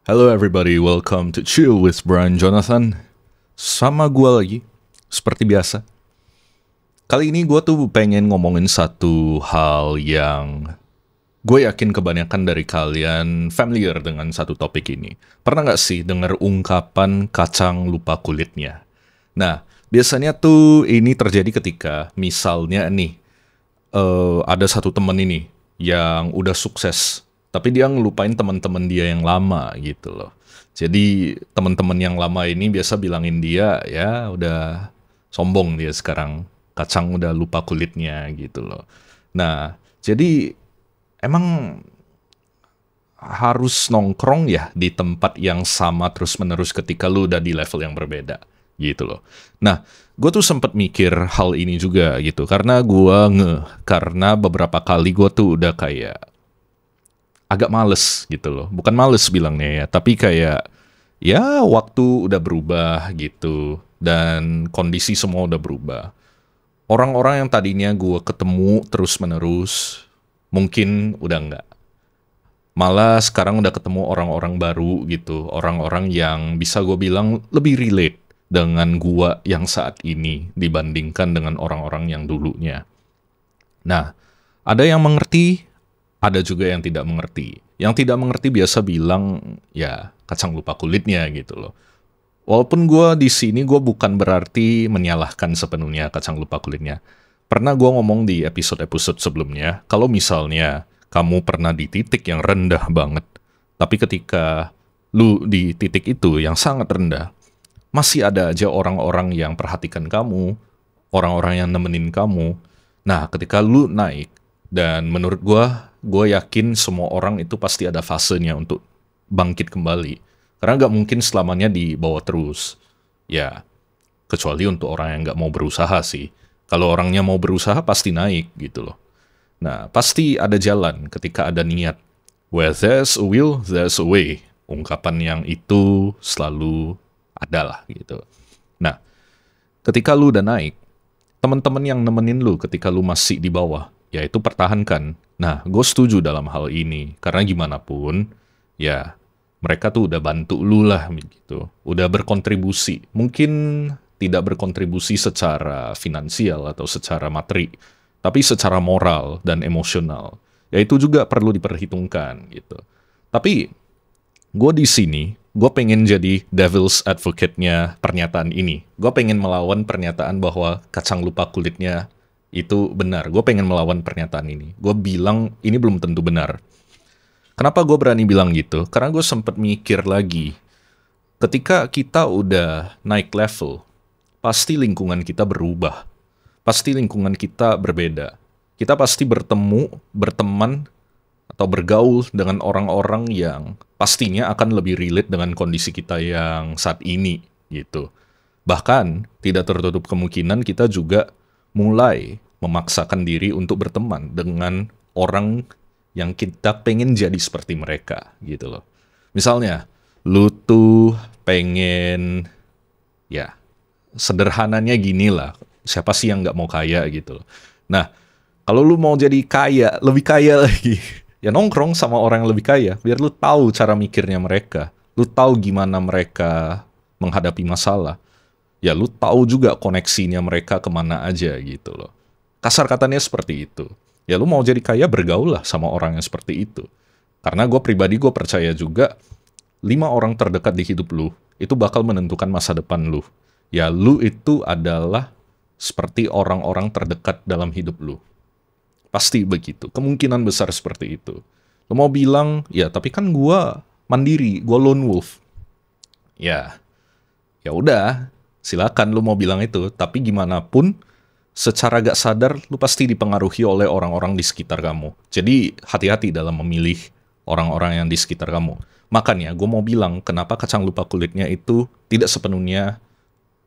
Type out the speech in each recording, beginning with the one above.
Hello everybody, welcome to Chill with Brian Jonathan. Sama gue lagi, seperti biasa. Kali ini gue tuh pengen ngomongin satu hal yang gue yakin kebanyakan dari kalian familiar dengan satu topik ini. Pernah gak sih dengar ungkapan kacang lupa kulitnya? Nah, biasanya tuh ini terjadi ketika misalnya nih, ada satu temen ini yang udah sukses, tapi dia ngelupain teman-teman dia yang lama gitu loh. Jadi teman-teman yang lama ini biasa bilangin dia, ya udah sombong dia sekarang, kacang udah lupa kulitnya gitu loh. Nah, jadi emang harus nongkrong ya di tempat yang sama terus-menerus ketika lu udah di level yang berbeda gitu loh. Nah, gue tuh sempet mikir hal ini juga gitu, karena karena beberapa kali gue tuh udah kayak agak males gitu loh. Bukan males bilangnya ya, tapi kayak ya waktu udah berubah gitu dan kondisi semua udah berubah. Orang-orang yang tadinya gue ketemu terus-menerus mungkin udah enggak. Malah sekarang udah ketemu orang-orang baru gitu, orang-orang yang bisa gue bilang lebih relate dengan gue yang saat ini dibandingkan dengan orang-orang yang dulunya. Nah, ada yang mengerti, ada juga yang tidak mengerti. Yang tidak mengerti biasa bilang, ya kacang lupa kulitnya gitu loh. Walaupun gue di sini gue bukan berarti menyalahkan sepenuhnya kacang lupa kulitnya. Pernah gue ngomong di episode-episode sebelumnya, kalau misalnya kamu pernah di titik yang rendah banget, tapi ketika lu di titik itu yang sangat rendah, masih ada aja orang-orang yang perhatikan kamu, orang-orang yang nemenin kamu. Nah, ketika lu naik, dan menurut gue yakin semua orang itu pasti ada fasenya untuk bangkit kembali. Karena nggak mungkin selamanya di bawah terus. Ya, kecuali untuk orang yang nggak mau berusaha sih. Kalau orangnya mau berusaha pasti naik gitu loh. Nah, pasti ada jalan ketika ada niat. Where there's a will, there's a way. Ungkapan yang itu selalu ada lah gitu. Nah, ketika lu udah naik, teman-teman yang nemenin lu ketika lu masih di bawah, yaitu pertahankan. Nah, gue setuju dalam hal ini. Karena gimana pun, ya mereka tuh udah bantu lu lah gitu. Udah berkontribusi. Mungkin tidak berkontribusi secara finansial atau secara materi, tapi secara moral dan emosional. Ya itu juga perlu diperhitungkan gitu. Tapi gue di sini, gue pengen jadi devil's advocate-nya pernyataan ini. Gue pengen melawan pernyataan bahwa kacang lupa kulitnya itu benar. Gue pengen melawan pernyataan ini. Gue bilang ini belum tentu benar. Kenapa gue berani bilang gitu? Karena gue sempat mikir lagi. Ketika kita udah naik level, pasti lingkungan kita berubah. Pasti lingkungan kita berbeda. Kita pasti bertemu, berteman, atau bergaul dengan orang-orang yang pastinya akan lebih relate dengan kondisi kita yang saat ini gitu. Bahkan tidak tertutup kemungkinan kita juga mulai memaksakan diri untuk berteman dengan orang yang kita pengen jadi seperti mereka gitu loh. Misalnya, lu tuh pengen, ya sederhananya gini lah, siapa sih yang nggak mau kaya gitu loh. Nah, kalau lu mau jadi kaya, lebih kaya lagi, ya nongkrong sama orang yang lebih kaya, biar lu tahu cara mikirnya mereka, lu tahu gimana mereka menghadapi masalah, ya lu tahu juga koneksinya mereka kemana aja gitu loh. Kasar katanya seperti itu. Ya lu mau jadi kaya, bergaul lah sama orang yang seperti itu. Karena gue pribadi, gue percaya juga 5 orang terdekat di hidup lu itu bakal menentukan masa depan lu. Ya lu itu adalah seperti orang-orang terdekat dalam hidup lu. Pasti begitu. Kemungkinan besar seperti itu. Lu mau bilang, ya tapi kan gue mandiri, gue lone wolf. Ya, ya udah, silakan lu mau bilang itu. Tapi gimana pun, secara gak sadar, lu pasti dipengaruhi oleh orang-orang di sekitar kamu. Jadi, hati-hati dalam memilih orang-orang yang di sekitar kamu. Makanya, gue mau bilang, kenapa kacang lupa kulitnya itu tidak sepenuhnya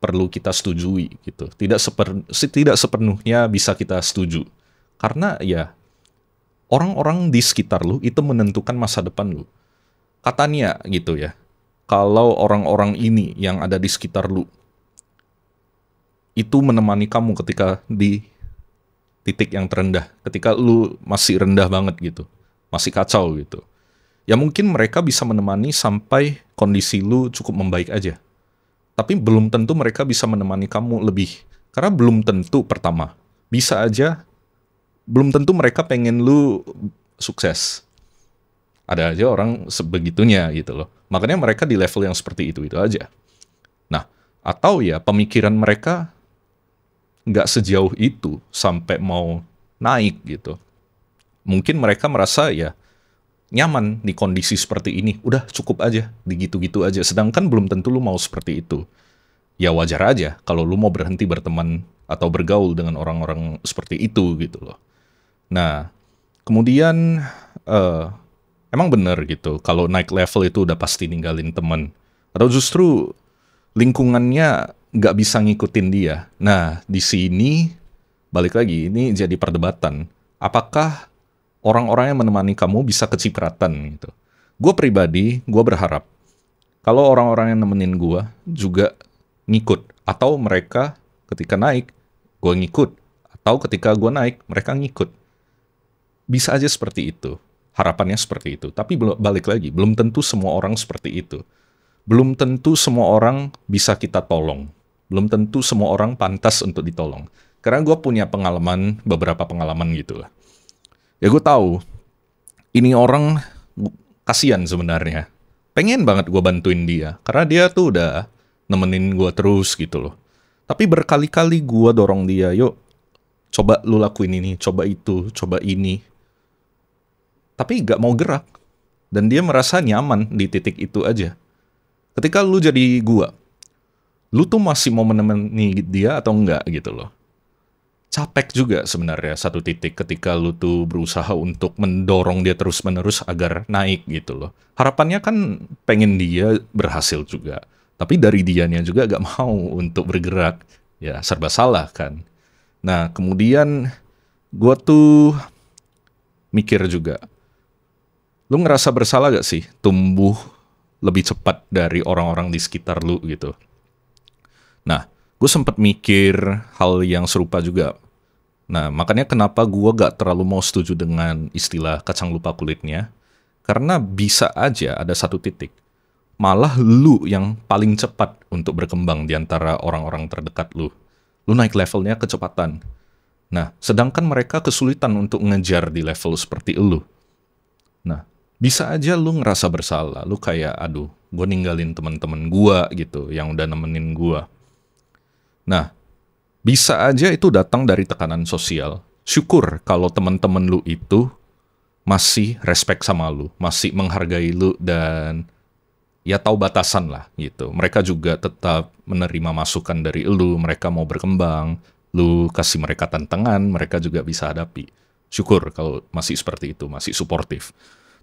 perlu kita setujui, gitu. Tidak sepenuhnya bisa kita setuju. Karena, ya, orang-orang di sekitar lu itu menentukan masa depan lu. Katanya, gitu ya, kalau orang-orang ini yang ada di sekitar lu, itu menemani kamu ketika di titik yang terendah, ketika lu masih rendah banget gitu, masih kacau gitu. Ya mungkin mereka bisa menemani sampai kondisi lu cukup membaik aja. Tapi belum tentu mereka bisa menemani kamu lebih. Karena belum tentu pertama. Bisa aja, belum tentu mereka pengen lu sukses. Ada aja orang sebegitunya gitu loh. Makanya mereka di level yang seperti itu aja. Nah, atau ya pemikiran mereka nggak sejauh itu sampai mau naik gitu. Mungkin mereka merasa ya nyaman di kondisi seperti ini. Udah cukup aja, digitu-gitu aja. Sedangkan belum tentu lu mau seperti itu. Ya wajar aja kalau lu mau berhenti berteman atau bergaul dengan orang-orang seperti itu gitu loh. Nah, kemudian emang bener gitu kalau naik level itu udah pasti ninggalin teman. Atau justru lingkungannya nggak bisa ngikutin dia. Nah, di sini balik lagi, ini jadi perdebatan. Apakah orang-orang yang menemani kamu bisa kecipratan gitu? Gue pribadi, gue berharap kalau orang-orang yang nemenin gue juga ngikut. Atau mereka ketika naik, gue ngikut. Atau ketika gue naik, mereka ngikut. Bisa aja seperti itu. Harapannya seperti itu. Tapi balik lagi, belum tentu semua orang seperti itu. Belum tentu semua orang bisa kita tolong. Belum tentu semua orang pantas untuk ditolong. Karena gue punya pengalaman, beberapa pengalaman gitu lah. Ya gue tahu, ini orang kasihan sebenarnya. Pengen banget gue bantuin dia. Karena dia tuh udah nemenin gue terus gitu loh. Tapi berkali-kali gue dorong dia, yuk coba lu lakuin ini, coba itu, coba ini. Tapi gak mau gerak. Dan dia merasa nyaman di titik itu aja. Ketika lu jadi gue, lu tuh masih mau menemani dia atau enggak gitu loh. Capek juga sebenarnya satu titik ketika lu tuh berusaha untuk mendorong dia terus-menerus agar naik gitu loh. Harapannya kan pengen dia berhasil juga. Tapi dari dianya juga gak mau untuk bergerak. Ya serba salah kan. Nah kemudian gue tuh mikir juga. Lu ngerasa bersalah gak sih tumbuh lebih cepat dari orang-orang di sekitar lu gitu? Nah gue sempat mikir hal yang serupa juga. Nah makanya kenapa gue gak terlalu mau setuju dengan istilah kacang lupa kulitnya. Karena bisa aja ada satu titik. Malah lu yang paling cepat untuk berkembang di antara orang-orang terdekat lu. Lu naik levelnya kecepatan. Nah, sedangkan mereka kesulitan untuk ngejar di level seperti lu. Nah, bisa aja lu ngerasa bersalah. Lu kayak, aduh, gue ninggalin teman-teman gua gitu, yang udah nemenin gua. Nah, bisa aja itu datang dari tekanan sosial. Syukur kalau teman-teman lu itu masih respect sama lu, masih menghargai lu dan ya tahu batasan lah gitu. Mereka juga tetap menerima masukan dari lu, mereka mau berkembang, lu kasih mereka tantangan, mereka juga bisa hadapi. Syukur kalau masih seperti itu, masih suportif.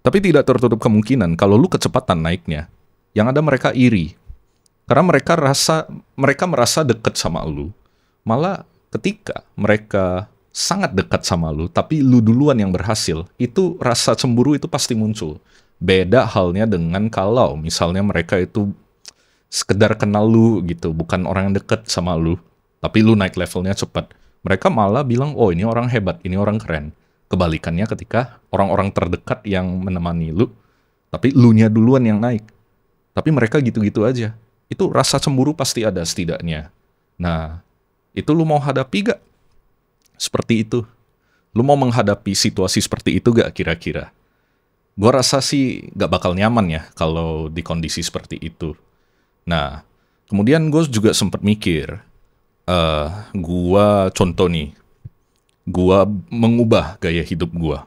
Tapi tidak tertutup kemungkinan kalau lu kecepatan naiknya, yang ada mereka iri. Karena mereka merasa dekat sama lu. Malah ketika mereka sangat dekat sama lu, tapi lu duluan yang berhasil, itu rasa cemburu itu pasti muncul. Beda halnya dengan kalau misalnya mereka itu sekedar kenal lu gitu, bukan orang yang deket sama lu, tapi lu naik levelnya cepat. Mereka malah bilang, oh ini orang hebat, ini orang keren. Kebalikannya ketika orang-orang terdekat yang menemani lu, tapi lunya duluan yang naik. Tapi mereka gitu-gitu aja. Itu rasa cemburu pasti ada setidaknya. Nah, itu lu mau hadapi gak? Seperti itu. Lu mau menghadapi situasi seperti itu gak kira-kira? Gue rasa sih gak bakal nyaman ya kalau di kondisi seperti itu. Nah, kemudian gue juga sempat mikir, gue contoh nih, gue mengubah gaya hidup gue.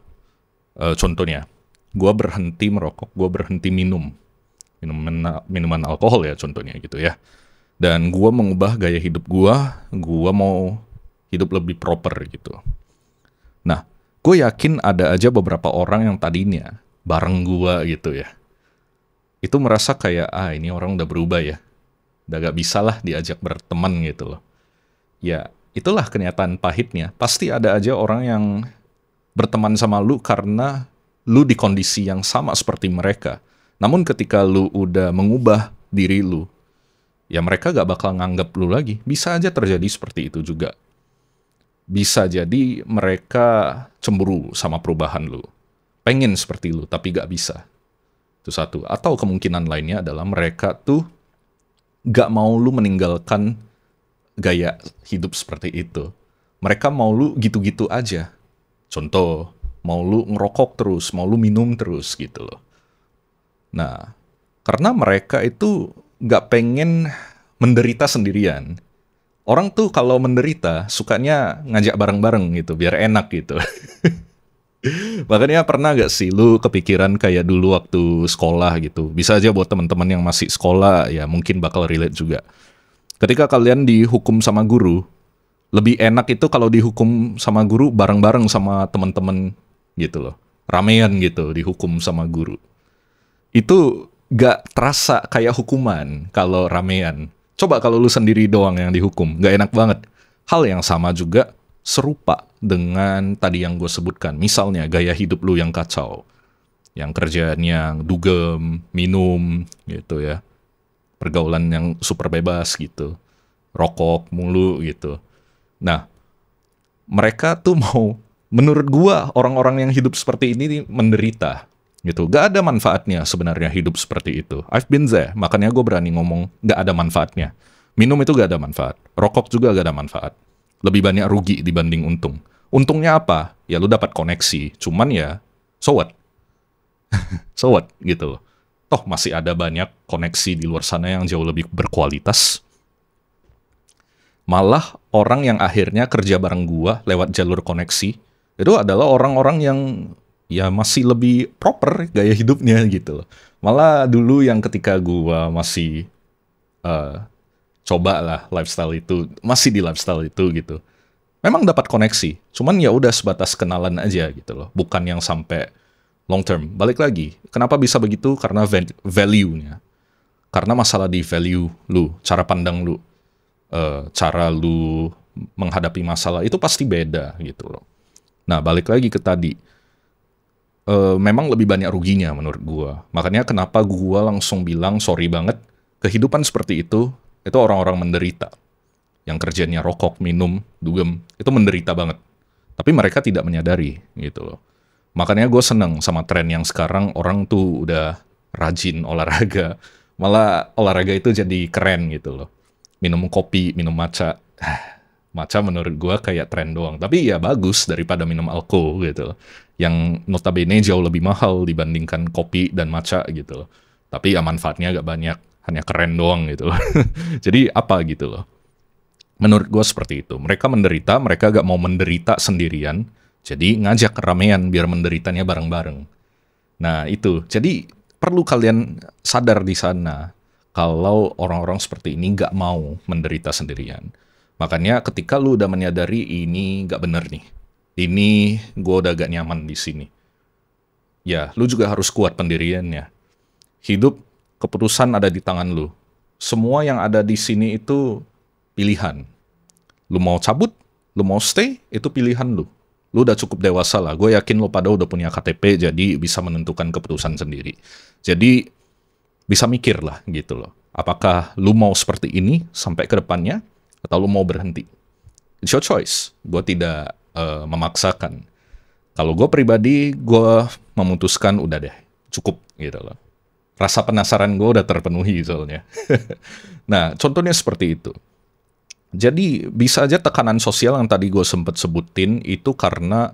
Contohnya, gue berhenti merokok, gue berhenti minuman alkohol ya contohnya gitu ya. Dan gue mengubah gaya hidup gue mau hidup lebih proper gitu. Nah, gue yakin ada aja beberapa orang yang tadinya bareng gua gitu ya. Itu merasa kayak, ini orang udah berubah ya. Udah gak bisa lah diajak berteman gitu loh. Ya, itulah kenyataan pahitnya. Pasti ada aja orang yang berteman sama lu karena lu di kondisi yang sama seperti mereka. Namun ketika lu udah mengubah diri lu, ya mereka gak bakal nganggap lu lagi. Bisa aja terjadi seperti itu juga. Bisa jadi mereka cemburu sama perubahan lu. Pengen seperti lu, tapi gak bisa. Itu satu. Atau kemungkinan lainnya adalah mereka tuh gak mau lu meninggalkan gaya hidup seperti itu. Mereka mau lu gitu-gitu aja. Contoh, mau lu ngerokok terus, mau lu minum terus gitu loh. Nah, karena mereka itu gak pengen menderita sendirian. Orang tuh kalau menderita sukanya ngajak bareng-bareng gitu, biar enak gitu. Makanya pernah gak sih lu kepikiran kayak dulu waktu sekolah gitu? Bisa aja buat teman-teman yang masih sekolah ya mungkin bakal relate juga. Ketika kalian dihukum sama guru, lebih enak itu kalau dihukum sama guru bareng-bareng sama teman-teman gitu loh. Ramean gitu dihukum sama guru. Itu gak terasa kayak hukuman kalau ramean. Coba kalau lu sendiri doang yang dihukum, gak enak banget. Hal yang sama juga serupa dengan tadi yang gue sebutkan. Misalnya gaya hidup lu yang kacau. Yang kerjaan yang dugem, minum gitu ya. Pergaulan yang super bebas gitu. Rokok mulu gitu. Nah, mereka tuh menurut gua orang-orang yang hidup seperti ini menderita gitu. Gak ada manfaatnya sebenarnya hidup seperti itu. I've been there, makanya gue berani ngomong gak ada manfaatnya. Minum itu gak ada manfaat. Rokok juga gak ada manfaat. Lebih banyak rugi dibanding untung. Untungnya apa? Ya lu dapat koneksi. Cuman ya, so what? So what? Gitu loh. Toh masih ada banyak koneksi di luar sana yang jauh lebih berkualitas. Malah orang yang akhirnya kerja bareng gua lewat jalur koneksi, itu adalah orang-orang yang ya masih lebih proper gaya hidupnya gitu loh. Malah dulu yang ketika gua masih coba lah lifestyle itu, masih di lifestyle itu gitu. Memang dapat koneksi, cuman ya udah sebatas kenalan aja gitu loh, bukan yang sampai long term. Balik lagi, kenapa bisa begitu? Karena value-nya. Karena masalah di value lu, cara pandang lu, cara lu menghadapi masalah itu pasti beda gitu loh. Nah, balik lagi ke tadi, memang lebih banyak ruginya menurut gua. Makanya kenapa gua langsung bilang sorry banget, kehidupan seperti itu orang-orang menderita. Yang kerjanya rokok, minum, dugem, itu menderita banget. Tapi mereka tidak menyadari gitu loh. Makanya gue seneng sama tren yang sekarang orang tuh udah rajin olahraga. Malah olahraga itu jadi keren gitu loh. Minum kopi, minum matcha. Matcha menurut gue kayak tren doang. Tapi ya bagus daripada minum alkohol gitu loh. Yang notabene jauh lebih mahal dibandingkan kopi dan matcha gitu loh. Tapi ya manfaatnya agak banyak. Hanya keren doang gitu loh. Jadi apa gitu loh. Menurut gue seperti itu. Mereka menderita, mereka gak mau menderita sendirian. Jadi ngajak ramean biar menderitanya bareng-bareng. Nah itu, jadi perlu kalian sadar di sana kalau orang-orang seperti ini gak mau menderita sendirian. Makanya ketika lu udah menyadari ini gak bener nih, ini gue udah gak nyaman di sini. Ya, lu juga harus kuat pendiriannya. Hidup, keputusan ada di tangan lu. Semua yang ada di sini itu pilihan. Lu mau cabut, lu mau stay, itu pilihan lu. Lu udah cukup dewasa lah. Gue yakin lu pada udah punya KTP, jadi bisa menentukan keputusan sendiri. Jadi, bisa mikir lah gitu loh. Apakah lu mau seperti ini sampai ke depannya, atau lu mau berhenti? It's your choice. Gue tidak memaksakan. Kalau gue pribadi, gue memutuskan udah deh, cukup gitu loh. Rasa penasaran gue udah terpenuhi soalnya. Nah, contohnya seperti itu. Jadi bisa aja tekanan sosial yang tadi gue sempet sebutin itu karena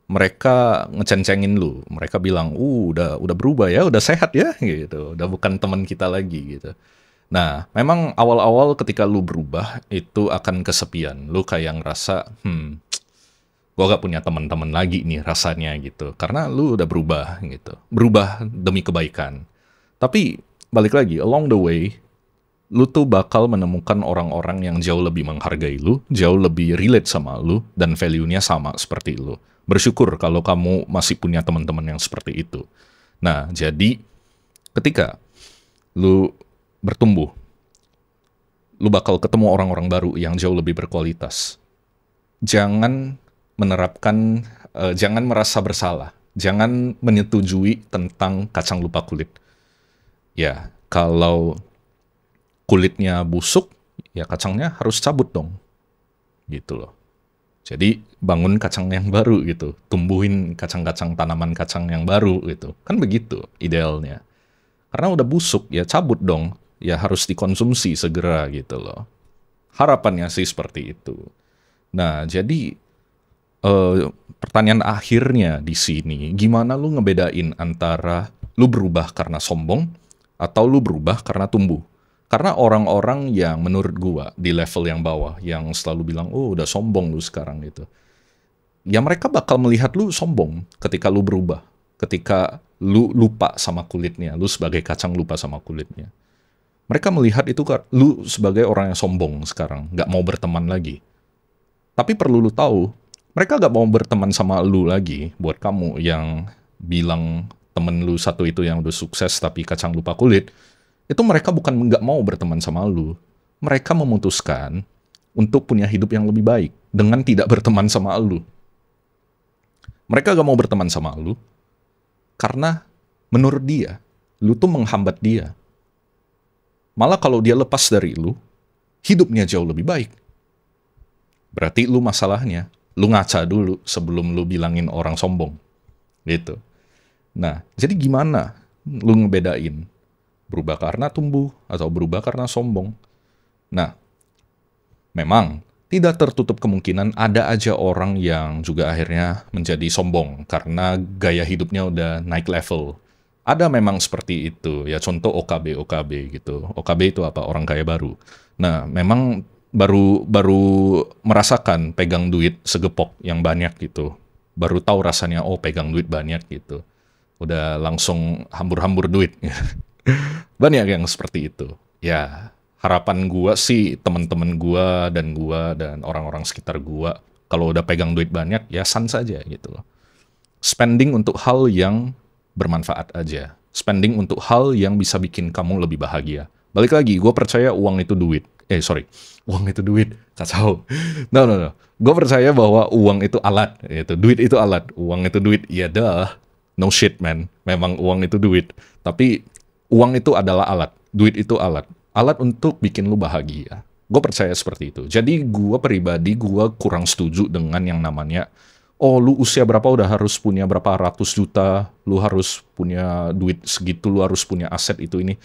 mereka ngeceng-cengin lu. Mereka bilang, udah berubah ya, udah sehat ya, gitu. Udah bukan teman kita lagi, gitu. Nah, memang awal-awal ketika lu berubah, itu akan kesepian. Lu kayak ngerasa, gue gak punya teman-teman lagi nih rasanya, gitu. Karena lu udah berubah, gitu. Berubah demi kebaikan. Tapi, balik lagi, along the way, lu tuh bakal menemukan orang-orang yang jauh lebih menghargai lu, jauh lebih relate sama lu, dan value-nya sama seperti lu. Bersyukur kalau kamu masih punya teman-teman yang seperti itu. Nah, jadi ketika lu bertumbuh, lu bakal ketemu orang-orang baru yang jauh lebih berkualitas. Jangan menerapkan, jangan merasa bersalah. Jangan menyetujui tentang kacang lupa kulit. Ya, kalau kulitnya busuk, ya kacangnya harus cabut dong. Gitu loh. Jadi bangun kacang yang baru gitu. Tumbuhin kacang-kacang, tanaman kacang yang baru gitu. Kan begitu idealnya. Karena udah busuk, ya cabut dong. Ya harus dikonsumsi segera gitu loh. Harapannya sih seperti itu. Nah, jadi pertanyaan akhirnya di sini, gimana lu ngebedain antara lu berubah karena sombong atau lu berubah karena tumbuh? Karena orang-orang yang menurut gua di level yang bawah, yang selalu bilang, oh udah sombong lu sekarang gitu. Ya mereka bakal melihat lu sombong ketika lu berubah. Ketika lu lupa sama kulitnya, lu sebagai kacang lupa sama kulitnya. Mereka melihat itu lu sebagai orang yang sombong sekarang, nggak mau berteman lagi. Tapi perlu lu tahu, mereka gak mau berteman sama lu lagi. Buat kamu yang bilang temen lu satu itu yang udah sukses tapi kacang lupa kulit, itu mereka bukan gak mau berteman sama lu. Mereka memutuskan untuk punya hidup yang lebih baik dengan tidak berteman sama lu. Mereka gak mau berteman sama lu karena menurut dia, lu tuh menghambat dia. Malah kalau dia lepas dari lu, hidupnya jauh lebih baik. Berarti lu masalahnya, lu ngaca dulu sebelum lu bilangin orang sombong. Gitu. Nah, jadi gimana lu ngebedain berubah karena tumbuh atau berubah karena sombong? Nah, memang tidak tertutup kemungkinan ada aja orang yang juga akhirnya menjadi sombong karena gaya hidupnya udah naik level. Ada memang seperti itu, ya contoh OKB gitu. OKB itu apa? Orang kaya baru. Nah, memang baru merasakan pegang duit segepok yang banyak gitu. Baru tahu rasanya, oh pegang duit banyak gitu. Udah langsung hambur-hambur duit. Banyak yang seperti itu. Ya, harapan gua sih teman-teman gua dan orang-orang sekitar gua kalau udah pegang duit banyak ya sans saja gitu loh. Spending untuk hal yang bermanfaat aja. Spending untuk hal yang bisa bikin kamu lebih bahagia. Balik lagi, gue percaya uang itu duit. Uang itu duit, kacau. No. Gue percaya bahwa uang itu alat, duit itu alat. Uang itu duit, ya dah. No shit man, memang uang itu duit. Tapi uang itu adalah alat, duit itu alat. Alat untuk bikin lu bahagia. Gue percaya seperti itu. Jadi gue pribadi, gue kurang setuju dengan yang namanya, oh lu usia berapa udah harus punya berapa ratus juta, lu harus punya duit segitu, lu harus punya aset itu ini.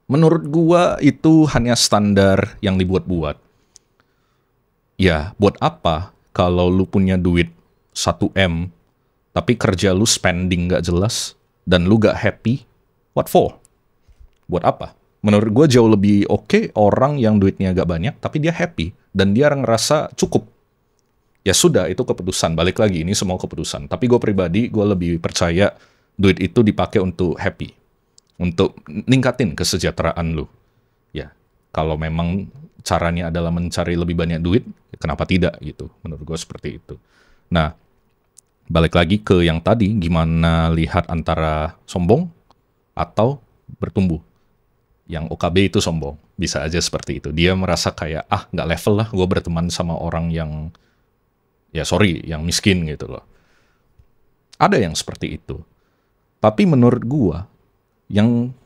Menurut gua itu hanya standar yang dibuat-buat. Ya, buat apa kalau lu punya duit 1 M, tapi kerja lu spending gak jelas, dan lu gak happy? What for? Buat apa? Menurut gua jauh lebih oke orang yang duitnya gak banyak, tapi dia happy, dan dia ngerasa cukup. Ya sudah, itu keputusan. Balik lagi, ini semua keputusan. Tapi gue pribadi, gue lebih percaya duit itu dipakai untuk happy. Untuk ningkatin kesejahteraan lu. Ya, kalau memang caranya adalah mencari lebih banyak duit, kenapa tidak gitu. Menurut gue seperti itu. Nah, balik lagi ke yang tadi, gimana lihat antara sombong atau bertumbuh. Yang OKB itu sombong, bisa aja seperti itu. Dia merasa kayak, nggak level lah gue berteman sama orang yang, yang miskin gitu loh. Ada yang seperti itu. Tapi menurut gue, yang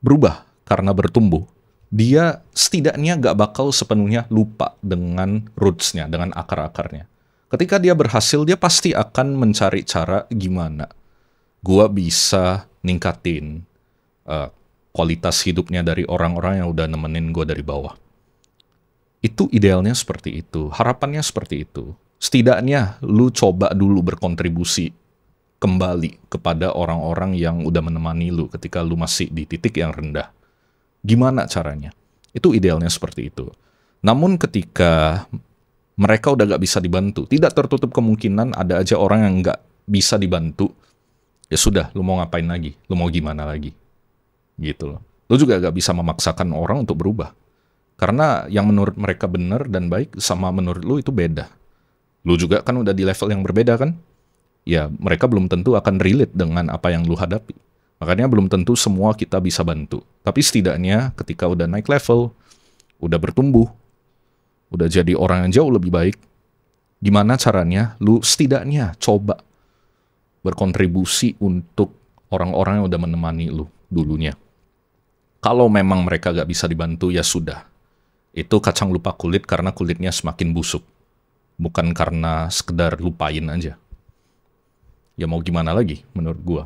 berubah karena bertumbuh, dia setidaknya gak bakal sepenuhnya lupa dengan roots-nya, dengan akar-akarnya. Ketika dia berhasil, dia pasti akan mencari cara gimana gua bisa ningkatin kualitas hidupnya dari orang-orang yang udah nemenin gua dari bawah. Itu idealnya seperti itu, harapannya seperti itu. Setidaknya lu coba dulu berkontribusi kembali kepada orang-orang yang udah menemani lu ketika lu masih di titik yang rendah. Gimana caranya? Itu idealnya seperti itu. Namun ketika mereka udah gak bisa dibantu, tidak tertutup kemungkinan ada aja orang yang gak bisa dibantu. Ya sudah, lu mau ngapain lagi? Lu mau gimana lagi? Gitu loh. Lu juga gak bisa memaksakan orang untuk berubah. Karena yang menurut mereka benar dan baik sama menurut lu itu beda. Lu juga kan udah di level yang berbeda kan? Ya, mereka belum tentu akan relate dengan apa yang lu hadapi. Makanya belum tentu semua kita bisa bantu. Tapi setidaknya ketika udah naik level, udah bertumbuh, udah jadi orang yang jauh lebih baik, gimana caranya lu setidaknya coba berkontribusi untuk orang-orang yang udah menemani lu dulunya. Kalau memang mereka gak bisa dibantu, ya sudah. Itu kacang lupa kulit karena kulitnya semakin busuk. Bukan karena sekedar lupain aja. Ya mau gimana lagi menurut gua.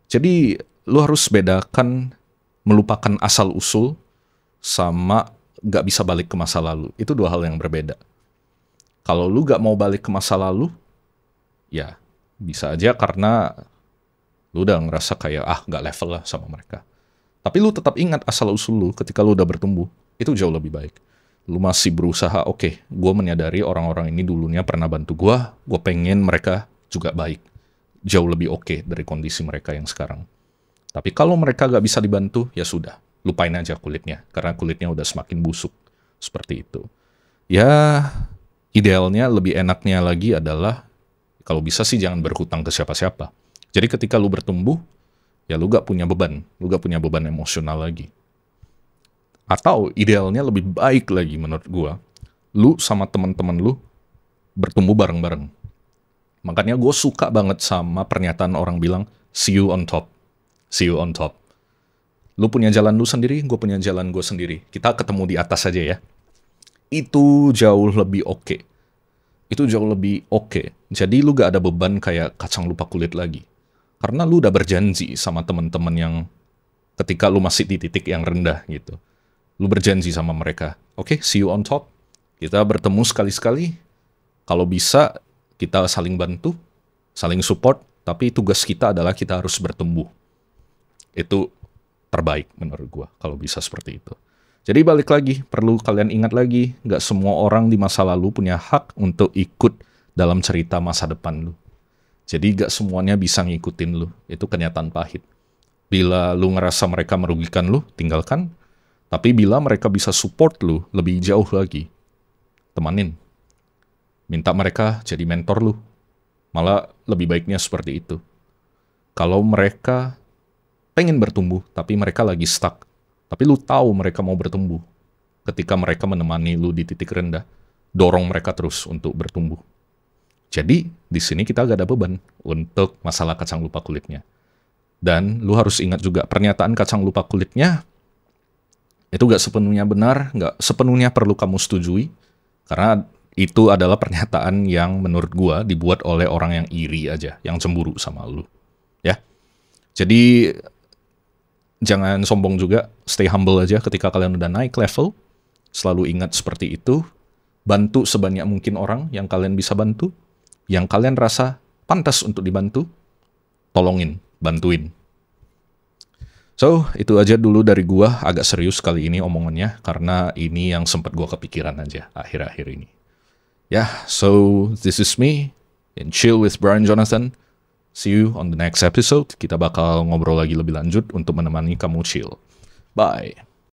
Jadi lu harus bedakan melupakan asal-usul sama gak bisa balik ke masa lalu. Itu dua hal yang berbeda. Kalau lu gak mau balik ke masa lalu, ya bisa aja karena lu udah ngerasa kayak, gak level lah sama mereka. Tapi lu tetap ingat asal-usul lu ketika lu udah bertumbuh. Itu jauh lebih baik. Lu masih berusaha, oke, gue menyadari orang-orang ini dulunya pernah bantu gue pengen mereka juga baik. Jauh lebih oke dari kondisi mereka yang sekarang. Tapi kalau mereka gak bisa dibantu, ya sudah. Lupain aja kulitnya, karena kulitnya udah semakin busuk. Seperti itu. Ya, idealnya lebih enaknya lagi adalah, kalau bisa sih jangan berhutang ke siapa-siapa. Jadi ketika lu bertumbuh, ya lu gak punya beban. Lu gak punya beban emosional lagi. Atau idealnya lebih baik lagi menurut gua, lu sama teman-teman lu bertumbuh bareng-bareng. Makanya gue suka banget sama pernyataan orang bilang, see you on top. See you on top. Lu punya jalan lu sendiri, gue punya jalan gue sendiri. Kita ketemu di atas aja ya. Itu jauh lebih oke. Itu jauh lebih oke. Jadi lu gak ada beban kayak kacang lupa kulit lagi. Karena lu udah berjanji sama teman-teman yang ketika lu masih di titik yang rendah gitu. Lu berjanji sama mereka. Oke, see you on top. Kita bertemu sekali-sekali. Kalau bisa, kita saling bantu, saling support. Tapi tugas kita adalah kita harus bertumbuh. Itu terbaik menurut gue kalau bisa seperti itu. Jadi balik lagi, perlu kalian ingat lagi, gak semua orang di masa lalu punya hak untuk ikut dalam cerita masa depan lu. Jadi gak semuanya bisa ngikutin lu. Itu kenyataan pahit. Bila lu ngerasa mereka merugikan lu, tinggalkan. Tapi bila mereka bisa support lu lebih jauh lagi, temanin. Minta mereka jadi mentor lu. Malah lebih baiknya seperti itu. Kalau mereka pengen bertumbuh, tapi mereka lagi stuck. Tapi lu tahu mereka mau bertumbuh. Ketika mereka menemani lu di titik rendah, dorong mereka terus untuk bertumbuh. Jadi, di sini kita gak ada beban untuk masalah kacang lupa kulitnya. Dan lu harus ingat juga, pernyataan kacang lupa kulitnya, itu gak sepenuhnya benar, gak sepenuhnya perlu kamu setujui, karena itu adalah pernyataan yang menurut gua dibuat oleh orang yang iri aja, yang cemburu sama lu. Ya. Jadi, jangan sombong juga, stay humble aja ketika kalian udah naik level. Selalu ingat seperti itu. Bantu sebanyak mungkin orang yang kalian bisa bantu. Yang kalian rasa pantas untuk dibantu. Tolongin, bantuin. So, itu aja dulu dari gua. Agak serius kali ini omongannya. Karena ini yang sempat gua kepikiran aja akhir-akhir ini. So this is me. In Chill with Brian Jonathan. See you on the next episode. Kita bakal ngobrol lagi lebih lanjut untuk menemani kamu chill. Bye.